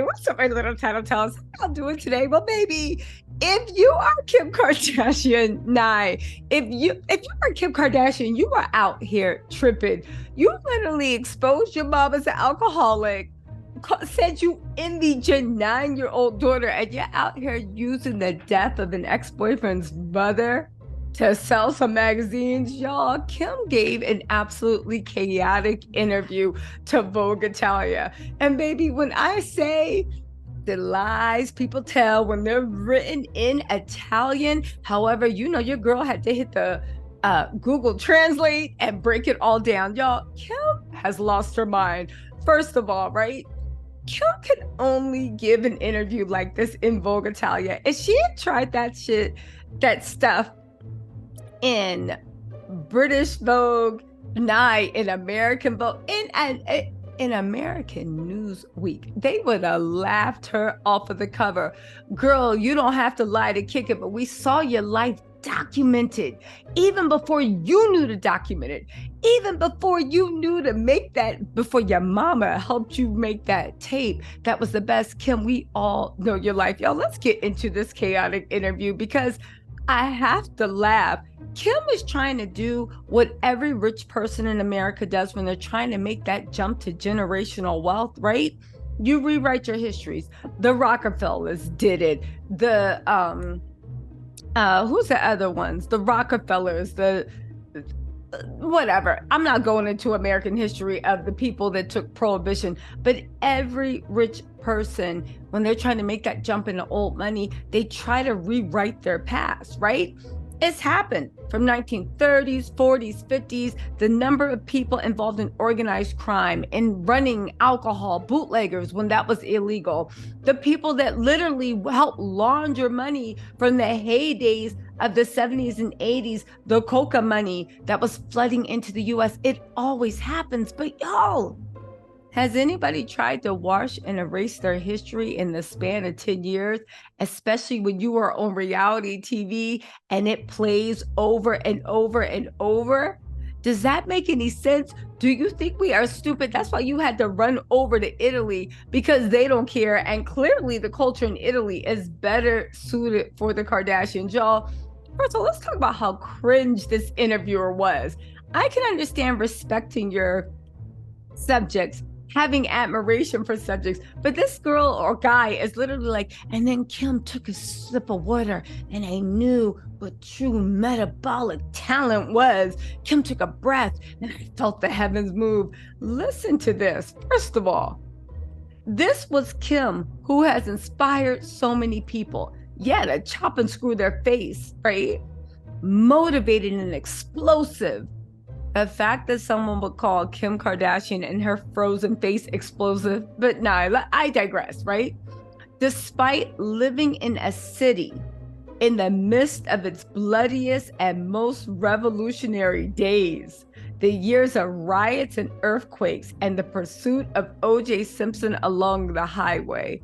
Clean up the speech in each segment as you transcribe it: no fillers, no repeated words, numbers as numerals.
What's up, my little TisaTells? How y'all doing today? Well, baby, if you are Kim Kardashian, if you are Kim Kardashian, you are out here tripping. You literally exposed your mom as an alcoholic, said you envied your 9-year-old daughter, and you're out here using the death of an ex-boyfriend's mother to sell some magazines. Y'all, Kim gave an absolutely chaotic interview to Vogue Italia. And baby, when I say the lies people tell when they're written in Italian, however, you know your girl had to hit the Google Translate and break it all down. Y'all, Kim has lost her mind. First of all, right? Kim can only give an interview like this in Vogue Italia. If she had tried that stuff in British Vogue, in American Vogue, in American Newsweek, they would have laughed her off of the cover. Girl, you don't have to lie to kick it, but we saw your life documented even before you knew to document it, even before you knew to make that, before your mama helped you make that tape. That was the best. Kim, we all know your life. Y'all, let's get into this chaotic interview because I have to laugh. Kim is trying to do what every rich person in America does when they're trying to make that jump to generational wealth, right? You rewrite your histories. The Rockefellers did it. The who's the other ones? The Rockefellers, the whatever. I'm not going into American history of the people that took prohibition, but every rich person, when they're trying to make that jump into old money, they try to rewrite their past, right? It's happened from 1930s, 40s, 50s. The number of people involved in organized crime, in running alcohol, bootleggers when that was illegal, the people that literally helped launder money from the heydays of the 70s and 80s, the coca money that was flooding into the US. It always happens. But y'all, has anybody tried to wash and erase their history in the span of 10 years, especially when you are on reality TV and it plays over and over and over? Does that make any sense? Do you think we are stupid? That's why you had to run over to Italy, because they don't care. And clearly the culture in Italy is better suited for the Kardashians. Y'all, first of all, let's talk about how cringe this interviewer was. I can understand respecting your subjects, having admiration for subjects, but this girl or guy is literally like, and then Kim took a sip of water and I knew what true metabolic talent was. Kim took a breath and I felt the heavens move. Listen to this. First of all, this was Kim, who has inspired so many people. Yeah, to chop and screw their face, right? Motivated and explosive. The fact that someone would call Kim Kardashian and her frozen face explosive, but nah, I digress, right? Despite living in a city in the midst of its bloodiest and most revolutionary days, the years of riots and earthquakes, and the pursuit of O.J. Simpson along the highway,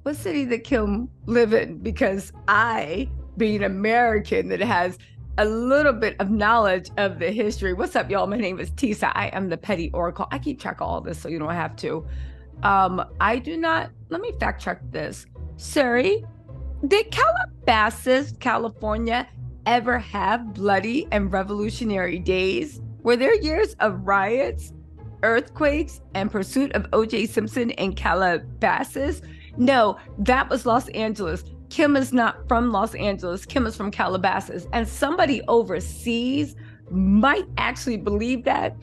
what city did Kim live in? Because I, being American that has a little bit of knowledge of the history. What's up, y'all? My name is Tisa. I am the petty oracle. I keep track of all this so you don't have to. I do not, let me fact check this. Siri, did Calabasas, California ever have bloody and revolutionary days? Were there years of riots, earthquakes, and pursuit of O.J. Simpson in Calabasas? No, that was Los Angeles. Kim is not from Los Angeles. Kim is from Calabasas. And somebody overseas might actually believe that,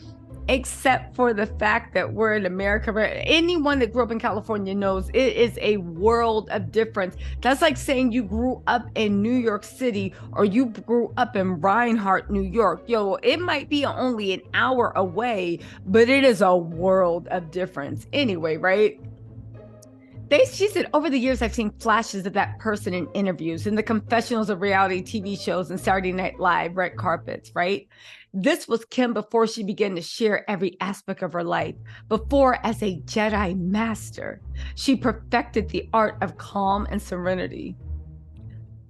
except for the fact that we're in America. Anyone that grew up in California knows it is a world of difference. That's like saying you grew up in New York City or you grew up in Reinhardt, New York. Yo, it might be only an hour away, but it is a world of difference. Anyway, right? She said, over the years, I've seen flashes of that person in interviews, in the confessionals of reality TV shows and Saturday Night Live red carpets, right? This was Kim before she began to share every aspect of her life. Before, as a Jedi master, she perfected the art of calm and serenity.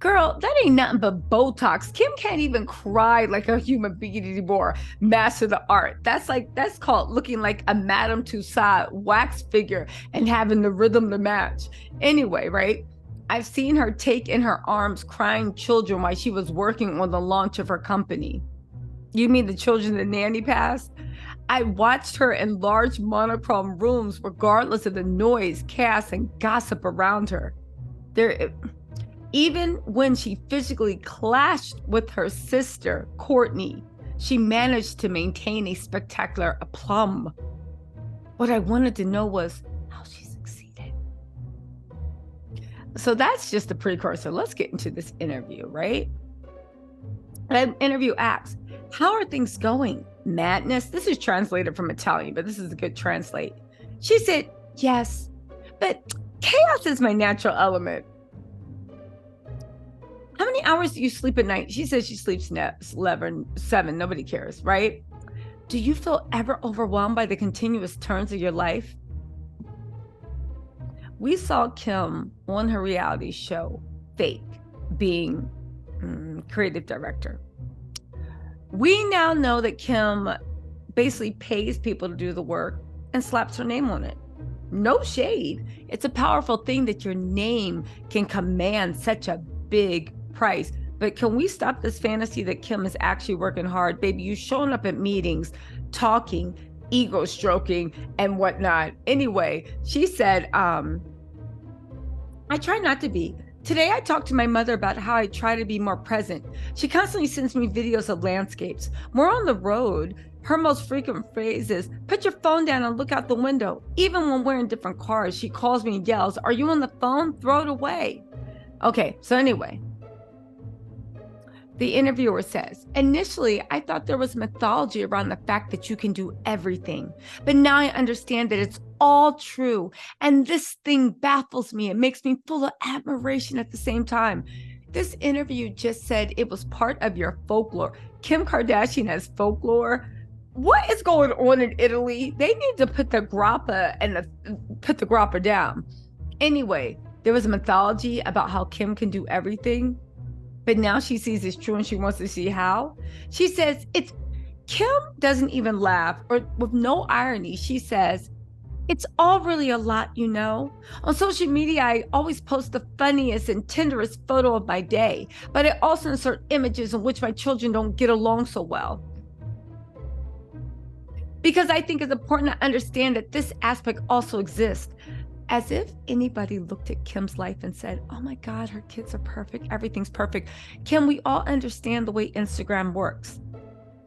Girl, that ain't nothing but Botox. Kim can't even cry like a human being anymore. Master the art. That's called looking like a Madame Tussauds wax figure and having the rhythm to match. Anyway, right? I've seen her take in her arms crying children while she was working on the launch of her company. You mean the children the nanny passed? I watched her in large monochrome rooms, regardless of the noise, chaos, and gossip around her. Even when she physically clashed with her sister, Courtney, she managed to maintain a spectacular aplomb. What I wanted to know was how she succeeded. So that's just a precursor. Let's get into this interview, right? That interview asks, how are things going? Madness? This is translated from Italian, but this is a good translate. She said, yes, but chaos is my natural element. How many hours do you sleep at night? She says she sleeps 7. Nobody cares, right? Do you feel ever overwhelmed by the continuous turns of your life? We saw Kim on her reality show, Fake, being creative director. We now know that Kim basically pays people to do the work and slaps her name on it. No shade. It's a powerful thing that your name can command such a big price. But can we stop this fantasy that Kim is actually working hard? Baby, you showing up at meetings, talking, ego stroking, and whatnot. Anyway, she said, I try not to be. Today, I talked to my mother about how I try to be more present. She constantly sends me videos of landscapes. We're on the road. Her most frequent phrase is, put your phone down and look out the window. Even when we're in different cars, she calls me and yells, are you on the phone? Throw it away. Okay, so anyway, the interviewer says, initially, I thought there was mythology around the fact that you can do everything. But now I understand that it's all true. And this thing baffles me. It makes me full of admiration at the same time. This interview just said it was part of your folklore. Kim Kardashian has folklore. What is going on in Italy? They need to put the grappa down. Anyway, there was a mythology about how Kim can do everything. But now she sees it's true and she wants to see how. She says Kim doesn't even laugh, or with no irony. She says, it's all really a lot, you know. On social media, I always post the funniest and tenderest photo of my day, but I also insert images in which my children don't get along so well. Because I think it's important to understand that this aspect also exists. As if anybody looked at Kim's life and said, oh my God, her kids are perfect. Everything's perfect. Kim, we all understand the way Instagram works.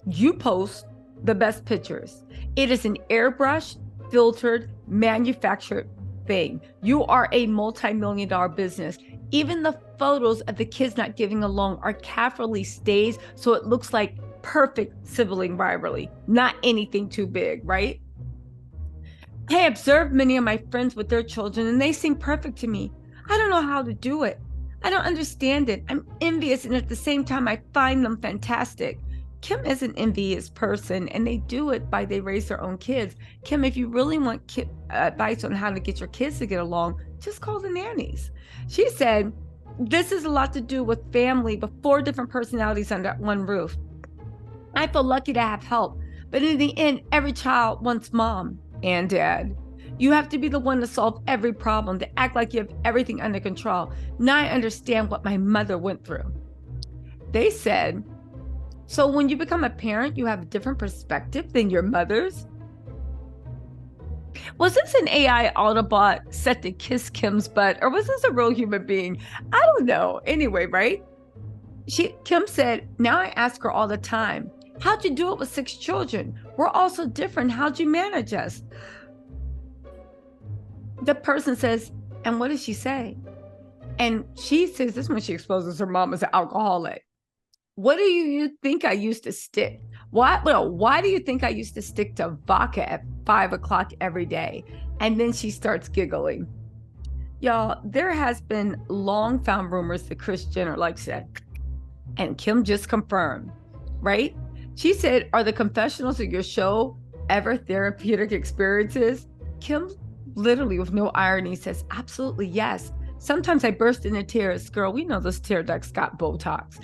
You post the best pictures. It is an airbrush, filtered, manufactured thing. You are a multi-million-dollar business. Even the photos of the kids not getting along are carefully staged so it looks like perfect sibling rivalry, not anything too big, right? I observed many of my friends with their children and they seem perfect to me. I don't know how to do it. I don't understand it. I'm envious and at the same time I find them fantastic. Kim is an envious person and they do it by they raise their own kids. Kim, if you really want advice on how to get your kids to get along, just call the nannies. She said, this is a lot to do with family, but 4 different personalities under one roof. I feel lucky to have help, but in the end, every child wants mom and dad. You have to be the one to solve every problem, to act like you have everything under control. Now I understand what my mother went through. They said, so when you become a parent, you have a different perspective than your mother's? Was this an AI Autobot set to kiss Kim's butt, or was this a real human being? I don't know. Anyway, right? Kim said, now I ask her all the time, how'd you do it with 6 children? We're all so different. How'd you manage us? The person says, and what does she say? And she says, this is when she exposes her mom as an alcoholic. What do you think I used to stick? Why do you think I used to stick to vodka at 5 o'clock every day? And then she starts giggling. Y'all, there has been long found rumors that Kris Jenner likes that. And Kim just confirmed, right? She said, are the confessionals of your show ever therapeutic experiences? Kim literally, with no irony, says, absolutely yes. Sometimes I burst into tears. Girl, we know those tear ducts got Botox.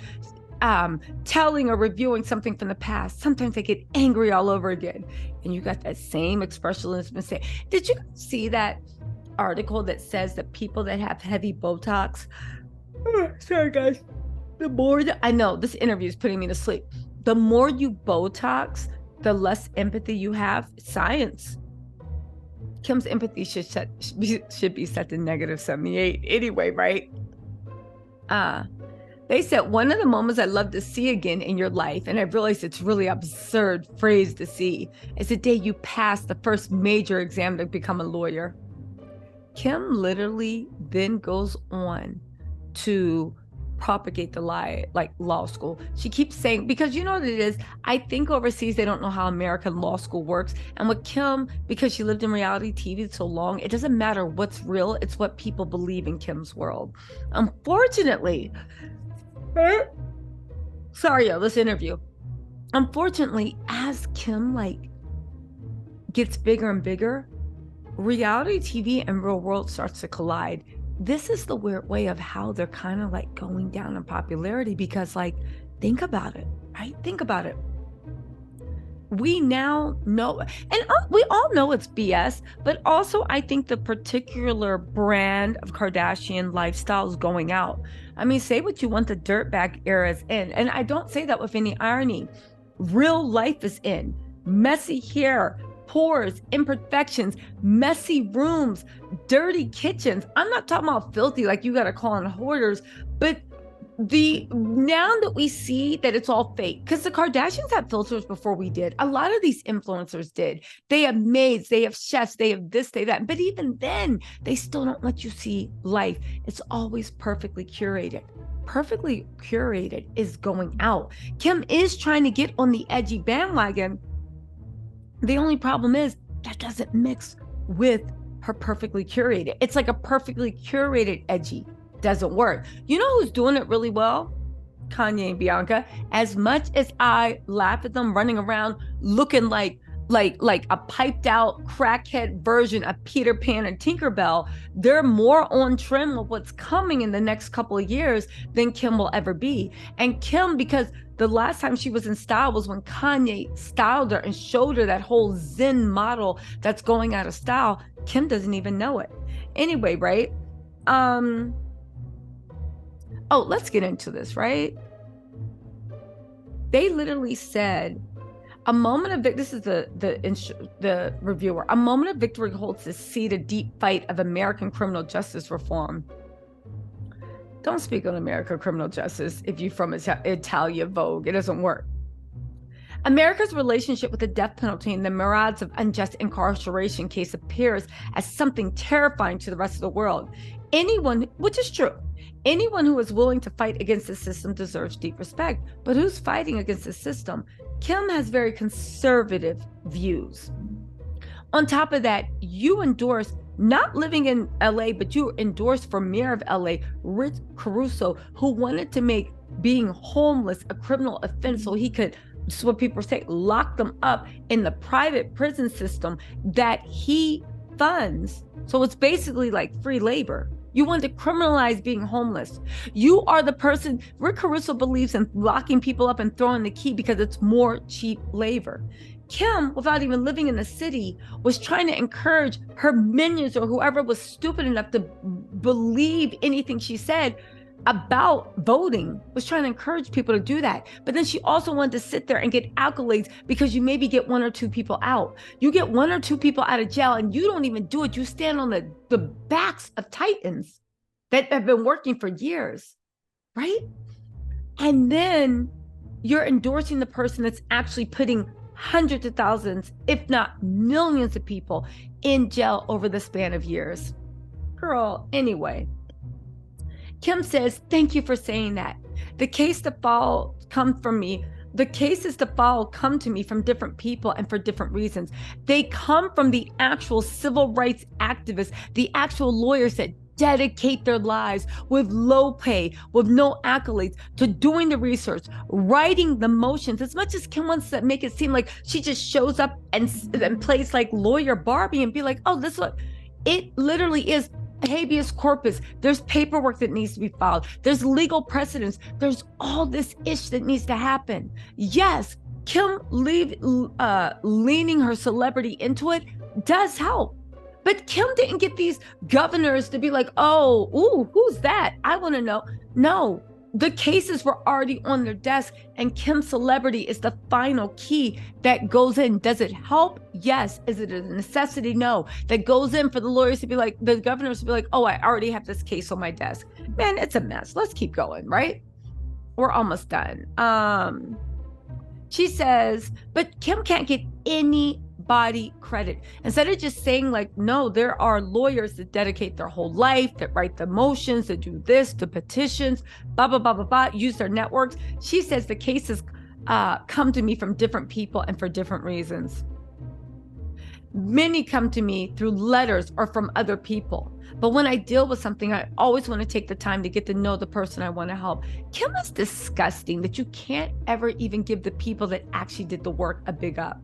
Telling or reviewing something from the past. Sometimes I get angry all over again. And you got that same expressionless mistake. Did you see that article that says that people that have heavy Botox, sorry guys, the more I know this interview is putting me to sleep. The more you Botox, the less empathy you have. Science. Kim's empathy should be set to -78 anyway, right? They said, one of the moments I'd love to see again in your life, and I realized it's really absurd phrase to see, is the day you pass the first major exam to become a lawyer. Kim literally then goes on to propagate the lie, like law school. She keeps saying, because you know what it is, I think overseas they don't know how American law school works. And with Kim, because she lived in reality TV so long, it doesn't matter what's real, it's what people believe in Kim's world. Unfortunately, sorry, yo, this interview. Unfortunately, as Kim gets bigger and bigger, reality TV and real world starts to collide. This is the weird way of how they're kind of going down in popularity, because think about it, right? Think about it. We now know, and we all know it's BS, but also I think the particular brand of Kardashian lifestyle is going out. I mean, say what you want, the dirtbag era is in, and I don't say that with any irony. Real life is in. Messy hair, pores, imperfections, messy rooms, dirty kitchens. I'm not talking about filthy, like you got to call on hoarders, but now that we see that it's all fake, because the Kardashians had filters before we did. A lot of these influencers did. They have maids, they have chefs, they have this, they that. But even then, they still don't let you see life. It's always perfectly curated. Perfectly curated is going out. Kim is trying to get on the edgy bandwagon. The only problem is that doesn't mix with her perfectly curated. It's like a perfectly curated edgy. Doesn't work. You know who's doing it really well? Kanye and Bianca. As much as I laugh at them running around looking like a piped out crackhead version of Peter Pan and Tinkerbell, they're more on trend with what's coming in the next couple of years than Kim will ever be. And Kim, because the last time she was in style was when Kanye styled her and showed her that whole Zen model that's going out of style. Kim doesn't even know it. Anyway, right? Oh, let's get into this, right? They literally said, a moment of victory, this is the reviewer, a moment of victory holds the seed of deep fight of American criminal justice reform. Don't speak on American criminal justice if you're from Italia Vogue. It doesn't work. America's relationship with the death penalty and the myriads of unjust incarceration case appears as something terrifying to the rest of the world. Anyone, which is true, anyone who is willing to fight against the system deserves deep respect. But who's fighting against the system? Kim has very conservative views. On top of that, you endorse not living in LA, but you endorsed for mayor of LA, Rick Caruso, who wanted to make being homeless a criminal offense so he could, this is what people say, lock them up in the private prison system that he funds. So it's basically like free labor. You want to criminalize being homeless. You are the person, Rick Caruso believes in locking people up and throwing the key because it's more cheap labor. Kim, without even living in the city, was trying to encourage her minions or whoever was stupid enough to believe anything she said about voting, was trying to encourage people to do that. But then she also wanted to sit there and get accolades because you maybe get 1 or 2 people out. You get 1 or 2 people out of jail and you don't even do it. You stand on the backs of titans that have been working for years, right? And then you're endorsing the person that's actually putting hundreds of thousands, if not millions of people in jail over the span of years. Girl, anyway. Kim says, thank you for saying that. The cases to follow come to me from different people and for different reasons. They come from the actual civil rights activists, the actual lawyers that dedicate their lives with low pay, with no accolades, to doing the research, writing the motions. As much as Kim wants to make it seem like she just shows up and plays like lawyer Barbie and be like, oh, this is what it literally is. habeas corpus. There's paperwork that needs to be filed. There's legal precedents. There's all this ish that needs to happen. Yes, Kim leaning her celebrity into it does help. But Kim didn't get these governors to be like, oh, ooh, who's that? I want to know. No, the cases were already on their desk, and Kim's celebrity is the final key that goes in. Does it help? Yes. Is it a necessity? No. That goes in for the lawyers to be like, the governors to be like, oh, I already have this case on my desk. Man, it's a mess. Let's keep going, right? We're almost done. She says, but Kim can't get anybody credit. Instead of just saying like, no, there are lawyers that dedicate their whole life, that write the motions, that do this, the petitions, blah, blah, blah, blah, blah, use their networks. She says the cases come to me from different people and for different reasons. Many come to me through letters or from other people. But when I deal with something, I always want to take the time to get to know the person I want to help. Kim is disgusting that you can't ever even give the people that actually did the work a big up.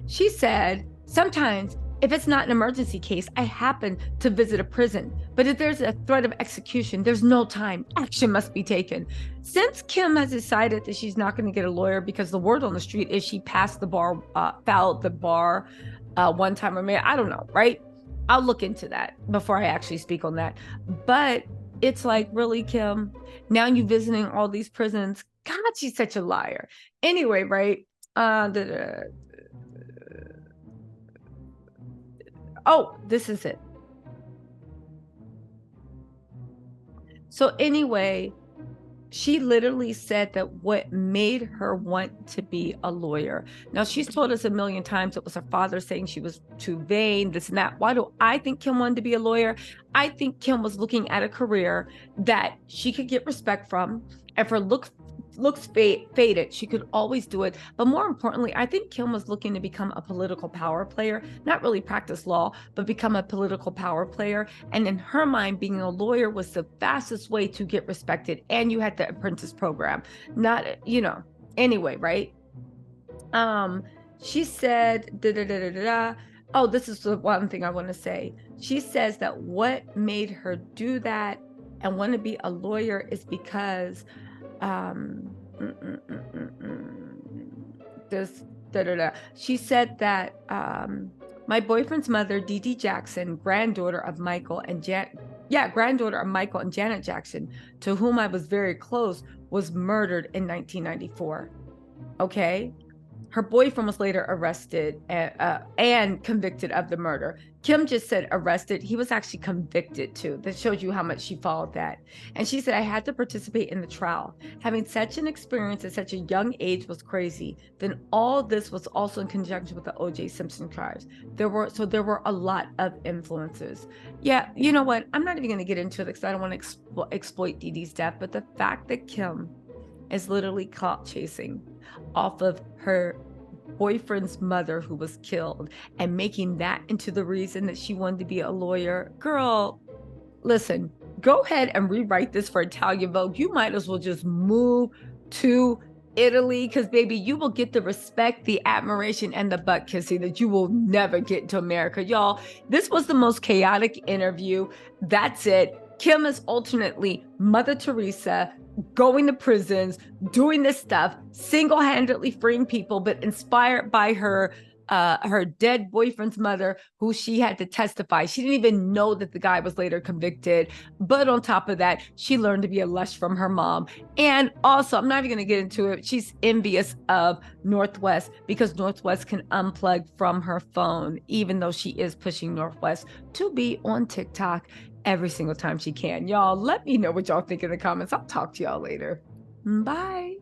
She said, sometimes if it's not an emergency case, I happen to visit a prison. But if there's a threat of execution, there's no time. Action must be taken. Since Kim has decided that she's not going to get a lawyer because the word on the street is she passed the bar, fouled the bar one time or maybe, I don't know, right? I'll look into that before I actually speak on that. But it's like, really, Kim? Now you visiting all these prisons? God, she's such a liar. Anyway, right? Oh, this is it. So anyway, she literally said that what made her want to be a lawyer. Now, she's told us a million times it was her father saying she was too vain, this and that. Why do I think Kim wanted to be a lawyer? I think Kim was looking at a career that she could get respect from, and for looks faded, she could always do it. But more importantly, I think Kim was looking to become a political power player, not really practice law, but become a political power player. And in her mind, being a lawyer was the fastest way to get respected. And you had the apprentice program, not, anyway, right? She said, oh, this is the one thing I want to say. She says that what made her do that and want to be a lawyer is because she said that my boyfriend's mother, Dee Dee Jackson, granddaughter of Michael and Janet Jackson, to whom I was very close, was murdered in 1994. Okay. Her boyfriend was later arrested and convicted of the murder. Kim just said arrested. He was actually convicted too. That shows you how much she followed that. And she said, I had to participate in the trial. Having such an experience at such a young age was crazy. Then all this was also in conjunction with the O.J. Simpson trials. There were a lot of influences. Yeah, you know what? I'm not even going to get into it because I don't want to exploit Dee Dee's death. But the fact that Kim is literally clout chasing off of her boyfriend's mother who was killed and making that into the reason that she wanted to be a lawyer. Girl, listen, go ahead and rewrite this for Italian Vogue. You might as well just move to Italy, because baby, you will get the respect, the admiration, and the butt kissing that you will never get to America. Y'all, this was the most chaotic interview. That's it. Kim is alternately Mother Teresa, going to prisons, doing this stuff, single-handedly freeing people, but inspired by her dead boyfriend's mother, who she had to testify. She didn't even know that the guy was later convicted. But on top of that, she learned to be a lush from her mom. And also, I'm not even going to get into it, she's envious of Northwest because Northwest can unplug from her phone, even though she is pushing Northwest to be on TikTok every single time she can. Y'all, let me know what y'all think in the comments. I'll talk to y'all later. Bye.